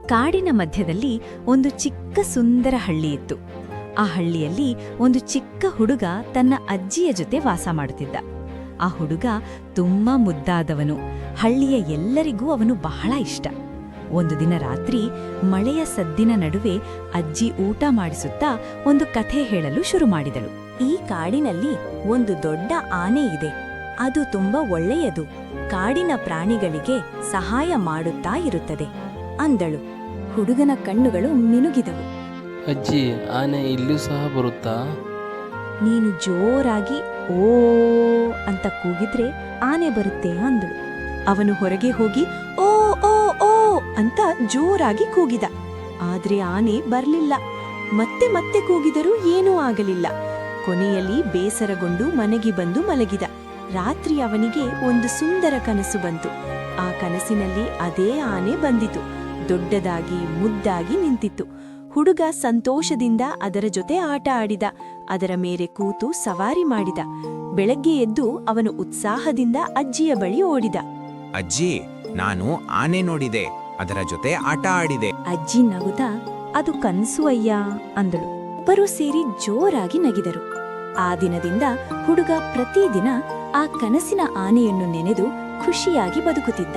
ಕಾಡಿನ ಮಧ್ಯದಲ್ಲಿ ಒಂದು ಚಿಕ್ಕ ಸುಂದರ ಹಳ್ಳಿ ಇತ್ತು. ಆ ಹಳ್ಳಿಯಲ್ಲಿ ಒಂದು ಚಿಕ್ಕ ಹುಡುಗ ತನ್ನ ಅಜ್ಜಿಯ ಜೊತೆ ವಾಸ ಮಾಡುತ್ತಿದ್ದ. ಆ ಹುಡುಗ ತುಂಬಾ ಮುದ್ದಾದವನು. ಹಳ್ಳಿಯ ಎಲ್ಲರಿಗೂ ಅವನು ಬಹಳ ಇಷ್ಟ. ಒಂದು ದಿನ ರಾತ್ರಿ ಮಳೆಯ ಸದ್ದಿನ ನಡುವೆ ಅಜ್ಜಿ ಊಟ ಮಾಡಿಸುತ್ತಾ ಒಂದು ಕಥೆ ಹೇಳಲು ಶುರು ಮಾಡಿದಳು. ಈ ಕಾಡಿನಲ್ಲಿ ಒಂದು ದೊಡ್ಡ ಆನೆ ಇದೆ. ಅದು ತುಂಬಾ ಒಳ್ಳೆಯದು. ಕಾಡಿನ ಪ್ರಾಣಿಗಳಿಗೆ ಸಹಾಯ ಮಾಡುತ್ತಾ ಇರುತ್ತದೆ ಅಂದಳು. ಹುಡುಗನ ಕಣ್ಣುಗಳು ಮಿನುಗಿದವು. ಅಜ್ಜಿ, ಆನೆ ಇಲ್ಲೂ ಸಹ ಬರುತ್ತಾ? ನೀನು ಜೋರಾಗಿ ಓ ಅಂತ ಕೂಗಿದ್ರೆ ಆನೆ ಬರುತ್ತೆ ಅಂದಳು. ಅವನು ಹೊರಗೆ ಹೋಗಿ ಓ ಓ ಓ ಅಂತ ಜೋರಾಗಿ ಕೂಗಿದ. ಆದ್ರೆ ಆನೆ ಬರ್ಲಿಲ್ಲ. ಮತ್ತೆ ಮತ್ತೆ ಕೂಗಿದರೂ ಏನೂ ಆಗಲಿಲ್ಲ. ಕೊನೆಯಲ್ಲಿ ಬೇಸರಗೊಂಡು ಮನೆಗೆ ಬಂದು ಮಲಗಿದ. ರಾತ್ರಿ ಅವನಿಗೆ ಒಂದು ಸುಂದರ ಕನಸು ಬಂತು. ಆ ಕನಸಿನಲ್ಲಿ ಅದೇ ಆನೆ ಬಂದಿತು. ದೊಡ್ಡದಾಗಿ ಮುದ್ದಾಗಿ ನಿಂತಿತ್ತು. ಹುಡುಗ ಸಂತೋಷದಿಂದ ಅದರ ಜೊತೆ ಆಟ ಆಡಿದ. ಅದರ ಮೇಲೆ ಕೂತು ಸವಾರಿ ಮಾಡಿದ. ಬೆಳಗ್ಗೆ ಎದ್ದು ಅವನು ಉತ್ಸಾಹದಿಂದ ಅಜ್ಜಿಯ ಬಳಿ ಓಡಿದ. ಅಜ್ಜಿ, ನಾನು ಆನೆ ನೋಡಿದೆ, ಅದರ ಜೊತೆ ಆಟ ಆಡಿದೆ. ಅಜ್ಜಿ ನಗುತ್ತಾ, ಅದು ಕನ್ಸು ಅಯ್ಯ ಅಂದಳು. ಇಬ್ಬರೂ ಸೇರಿ ಜೋರಾಗಿ ನಗಿದರು. ಆ ದಿನದಿಂದ ಹುಡುಗ ಪ್ರತಿದಿನ ಆ ಕನಸಿನ ಆನೆಯನ್ನು ನೆನೆದು ಖುಷಿಯಾಗಿ ಬದುಕುತ್ತಿದ್ದ.